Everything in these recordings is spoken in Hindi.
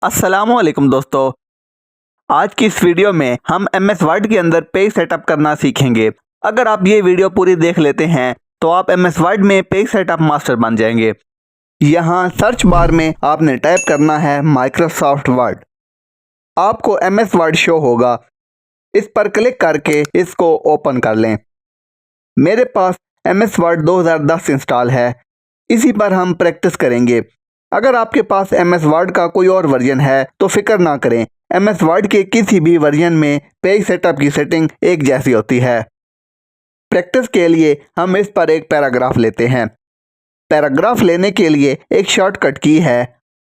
अस्सलामुअलैकुम दोस्तों। आज की इस वीडियो में हम MS वर्ड के अंदर पेज सेटअप करना सीखेंगे। अगर आप ये वीडियो पूरी देख लेते हैं तो आप MS वर्ड में पेज सेटअप मास्टर बन जाएंगे। यहाँ सर्च बार में आपने टाइप करना है माइक्रोसॉफ्ट वर्ड। आपको MS वर्ड शो होगा, इस पर क्लिक करके इसको ओपन कर लें। मेरे पास MS वर्ड 2010 इंस्टॉल है, इसी पर हम प्रैक्टिस करेंगे। अगर आपके पास MS वर्ड का कोई और वर्जन है तो फिक्र ना करें, MS वर्ड के किसी भी वर्जन में पेज सेटअप की सेटिंग एक जैसी होती है। प्रैक्टिस के लिए हम इस पर एक पैराग्राफ लेते हैं। पैराग्राफ लेने के लिए एक शॉर्टकट की है।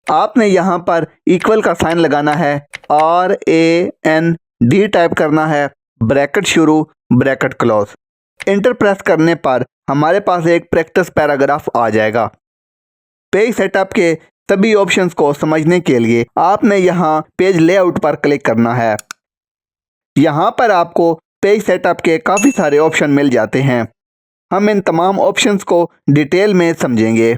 आपने यहाँ पर इक्वल का साइन लगाना है, RAND टाइप करना है, ब्रैकेट शुरू ब्रैकेट क्लोज। इंटर प्रेस करने पर हमारे पास एक प्रैक्टिस पैराग्राफ आ जाएगा। पेज सेटअप के सभी ऑप्शंस को समझने के लिए आपने यहाँ पेज लेआउट पर क्लिक करना है। यहाँ पर आपको पेज सेटअप के काफ़ी सारे ऑप्शन मिल जाते हैं। हम इन तमाम ऑप्शंस को डिटेल में समझेंगे।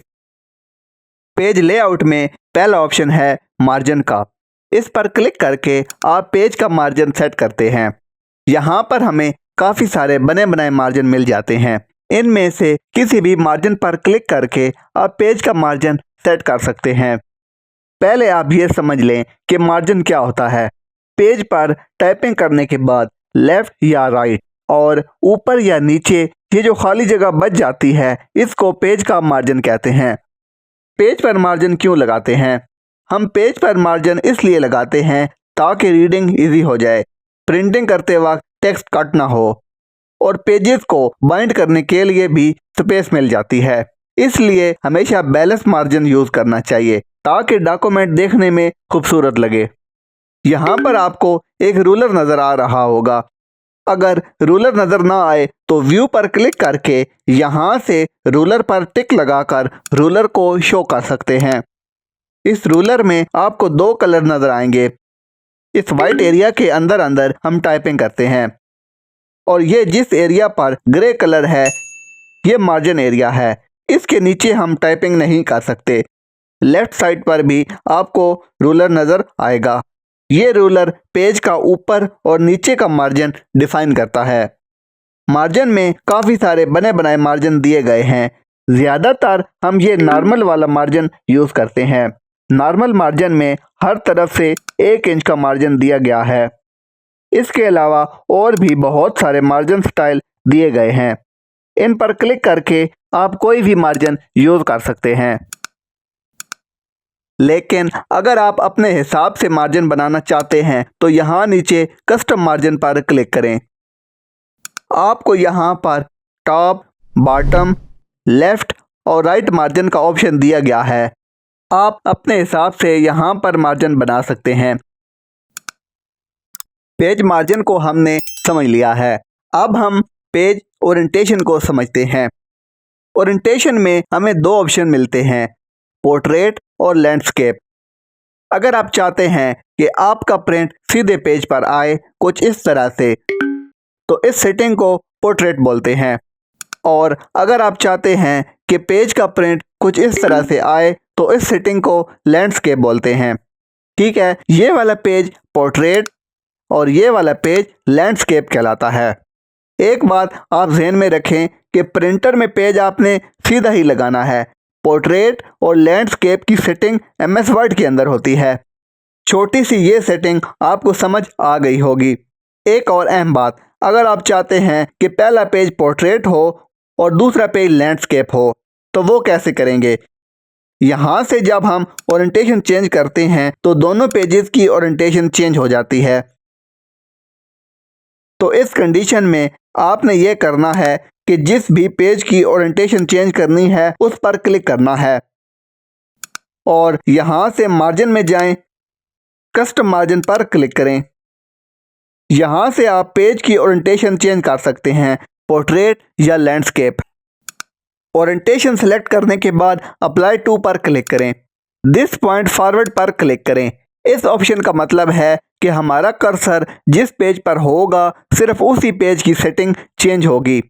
पेज लेआउट में पहला ऑप्शन है मार्जिन का। इस पर क्लिक करके आप पेज का मार्जिन सेट करते हैं। यहाँ पर हमें काफ़ी सारे बने बनाए मार्जिन मिल जाते हैं। इनमें से किसी भी मार्जिन पर क्लिक करके आप पेज का मार्जिन सेट कर सकते हैं। पहले आप ये समझ लें कि मार्जिन क्या होता है। पेज पर टाइपिंग करने के बाद लेफ्ट या राइट और ऊपर या नीचे ये जो खाली जगह बच जाती है, इसको पेज का मार्जिन कहते हैं। पेज पर मार्जिन क्यों लगाते हैं? हम पेज पर मार्जिन इसलिए लगाते हैं ताकि रीडिंग इजी हो जाए, प्रिंटिंग करते वक्त टेक्स्ट कट ना हो और पेजेस को बाइंड करने के लिए भी स्पेस मिल जाती है। इसलिए हमेशा बैलेंस मार्जिन यूज करना चाहिए ताकि डॉक्यूमेंट देखने में खूबसूरत लगे। यहाँ पर आपको एक रूलर नज़र आ रहा होगा। अगर रूलर नज़र ना आए तो व्यू पर क्लिक करके यहाँ से रूलर पर टिक लगाकर रूलर को शो कर सकते हैं। इस रूलर में आपको दो कलर नज़र आएंगे। इस वाइट एरिया के अंदर अंदर हम टाइपिंग करते हैं और ये जिस एरिया पर ग्रे कलर है ये मार्जिन एरिया है। इसके नीचे हम टाइपिंग नहीं कर सकते। लेफ्ट साइड पर भी आपको रूलर नज़र आएगा। ये रूलर पेज का ऊपर और नीचे का मार्जिन डिफाइन करता है। मार्जिन में काफ़ी सारे बने बनाए मार्जिन दिए गए हैं। ज़्यादातर हम ये नॉर्मल वाला मार्जिन यूज़ करते हैं। नॉर्मल मार्जिन में हर तरफ से 1 इंच का मार्जिन दिया गया है। इसके अलावा और भी बहुत सारे मार्जिन स्टाइल दिए गए हैं। इन पर क्लिक करके आप कोई भी मार्जिन यूज़ कर सकते हैं। लेकिन अगर आप अपने हिसाब से मार्जिन बनाना चाहते हैं तो यहाँ नीचे कस्टम मार्जिन पर क्लिक करें। आपको यहाँ पर टॉप, बॉटम, लेफ्ट और राइट मार्जिन का ऑप्शन दिया गया है। आप अपने हिसाब से यहाँ पर मार्जिन बना सकते हैं। पेज मार्जिन को हमने समझ लिया है। अब हम पेज ओरिएंटेशन को समझते हैं। ओरिएंटेशन में हमें दो ऑप्शन मिलते हैं, पोर्ट्रेट और लैंडस्केप। अगर आप चाहते हैं कि आपका प्रिंट सीधे पेज पर आए कुछ इस तरह से, तो इस सेटिंग को पोर्ट्रेट बोलते हैं। और अगर आप चाहते हैं कि पेज का प्रिंट कुछ इस तरह से आए तो इस सेटिंग को लैंडस्केप बोलते हैं। ठीक है, ये वाला पेज पोर्ट्रेट और ये वाला पेज लैंडस्केप कहलाता है। एक बात आप ध्यान में रखें कि प्रिंटर में पेज आपने सीधा ही लगाना है। पोर्ट्रेट और लैंडस्केप की सेटिंग MS वर्ड के अंदर होती है। छोटी सी ये सेटिंग आपको समझ आ गई होगी। एक और अहम बात, अगर आप चाहते हैं कि पहला पेज पोर्ट्रेट हो और दूसरा पेज लैंडस्केप हो तो वो कैसे करेंगे? यहाँ से जब हम ओरिएंटेशन चेंज करते हैं तो दोनों पेजेस की ओरिएंटेशन चेंज हो जाती है। तो इस कंडीशन में आपने ये करना है कि जिस भी पेज की ओरिएंटेशन चेंज करनी है उस पर क्लिक करना है और यहाँ से मार्जिन में जाएं, कस्टम मार्जिन पर क्लिक करें। यहाँ से आप पेज की ओरिएंटेशन चेंज कर सकते हैं, पोर्ट्रेट या लैंडस्केप। ओरिएंटेशन सेलेक्ट करने के बाद अप्लाई टू पर क्लिक करें। दिस पॉइंट फॉरवर्ड पर क्लिक करें। इस ऑप्शन का मतलब है कि हमारा कर्सर जिस पेज पर होगा सिर्फ उसी पेज की सेटिंग चेंज होगी।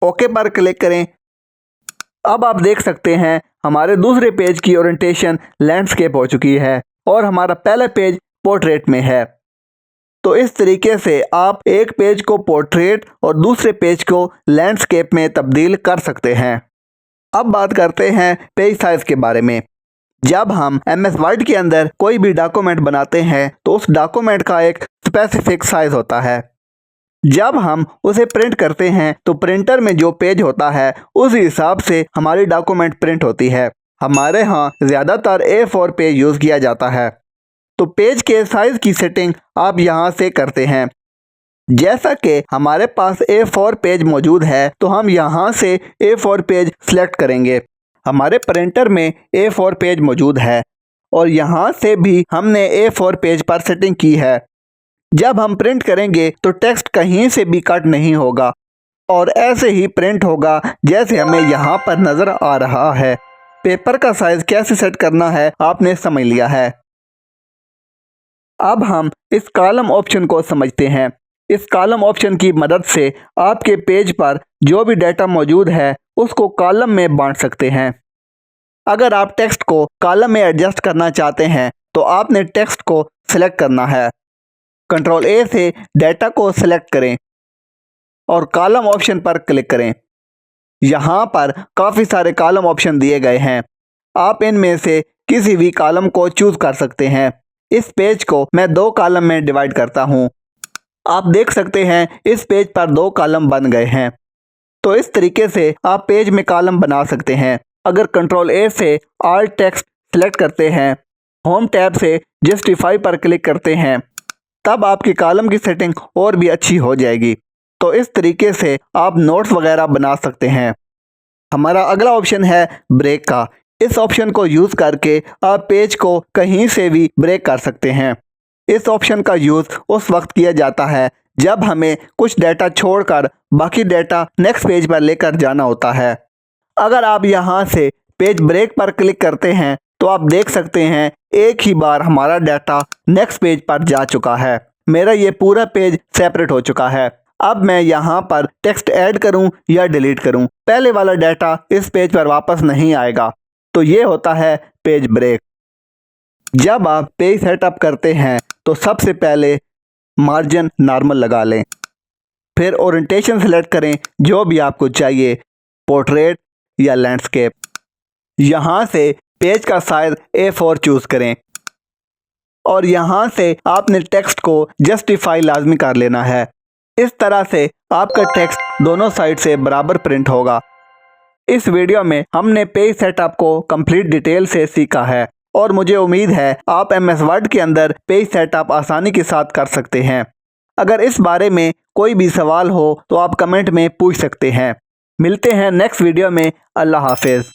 ओके पर क्लिक करें। अब आप देख सकते हैं हमारे दूसरे पेज की ओरिएंटेशन लैंडस्केप हो चुकी है। और हमारा पहला पेज पोर्ट्रेट में है। तो इस तरीके से आप एक पेज को पोर्ट्रेट और दूसरे पेज को लैंडस्केप में तब्दील कर सकते हैं। अब बात करते हैं पेज साइज के बारे में। जब हम MS वर्ड के अंदर कोई भी डॉक्यूमेंट बनाते हैं तो उस डॉक्यूमेंट का एक स्पेसिफिक साइज होता है। जब हम उसे प्रिंट करते हैं तो प्रिंटर में जो पेज होता है उस हिसाब से हमारी डॉक्यूमेंट प्रिंट होती है। हमारे यहाँ ज़्यादातर A4 पेज यूज़ किया जाता है। तो पेज के साइज़ की सेटिंग आप यहाँ से करते हैं। जैसा कि हमारे पास A4 पेज मौजूद है तो हम यहाँ से A4 पेज सिलेक्ट करेंगे। हमारे प्रिंटर में A4 पेज मौजूद है और यहाँ से भी हमने A4 पेज पर सेटिंग की है। जब हम प्रिंट करेंगे तो टेक्स्ट कहीं से भी कट नहीं होगा और ऐसे ही प्रिंट होगा जैसे हमें यहाँ पर नज़र आ रहा है। पेपर का साइज़ कैसे सेट करना है आपने समझ लिया है। अब हम इस कॉलम ऑप्शन को समझते हैं। इस कॉलम ऑप्शन की मदद से आपके पेज पर जो भी डाटा मौजूद है उसको कॉलम में बांट सकते हैं। अगर आप टेक्स्ट को कॉलम में एडजस्ट करना चाहते हैं तो आपने टेक्स्ट को सिलेक्ट करना है। कंट्रोल A से डाटा को सिलेक्ट करें और कॉलम ऑप्शन पर क्लिक करें। यहाँ पर काफ़ी सारे कॉलम ऑप्शन दिए गए हैं। आप इनमें से किसी भी कॉलम को चूज़ कर सकते हैं। इस पेज को मैं 2 कॉलम में डिवाइड करता हूँ। आप देख सकते हैं इस पेज पर 2 कॉलम बन गए हैं। तो इस तरीके से आप पेज में कॉलम बना सकते हैं। अगर कंट्रोल A से ऑल टेक्स्ट सेलेक्ट करते हैं, होम टैब से जस्टिफाई पर क्लिक करते हैं, तब आपकी कॉलम की सेटिंग और भी अच्छी हो जाएगी। तो इस तरीके से आप नोट्स वगैरह बना सकते हैं। हमारा अगला ऑप्शन है ब्रेक का। इस ऑप्शन को यूज़ करके आप पेज को कहीं से भी ब्रेक कर सकते हैं। इस ऑप्शन का यूज़ उस वक्त किया जाता है जब हमें कुछ डाटा छोड़कर बाकी डाटा नेक्स्ट पेज पर लेकर जाना होता है। अगर आप यहाँ से पेज ब्रेक पर क्लिक करते हैं तो आप देख सकते हैं एक ही बार हमारा डाटा नेक्स्ट पेज पर जा चुका है। मेरा ये पूरा पेज सेपरेट हो चुका है। अब मैं यहाँ पर टेक्स्ट ऐड करूँ या डिलीट करूँ, पहले वाला डाटा इस पेज पर वापस नहीं आएगा। तो ये होता है पेज ब्रेक। जब आप पेज सेटअप करते हैं तो सबसे पहले मार्जिन नॉर्मल लगा लें, फिर ओरिएंटेशन सेलेक्ट करें जो भी आपको चाहिए, पोर्ट्रेट या लैंडस्केप। यहाँ से पेज का साइज A4 चूज़ करें और यहाँ से आपने टेक्स्ट को जस्टिफाई लाजमी कर लेना है। इस तरह से आपका टेक्स्ट दोनों साइड से बराबर प्रिंट होगा। इस वीडियो में हमने पेज सेटअप को कंप्लीट डिटेल से सीखा है और मुझे उम्मीद है आप MS वर्ड के अंदर पेज सेटअप आसानी के साथ कर सकते हैं। अगर इस बारे में कोई भी सवाल हो तो आप कमेंट में पूछ सकते हैं। मिलते हैं नेक्स्ट वीडियो में। अल्लाह हाफिज़।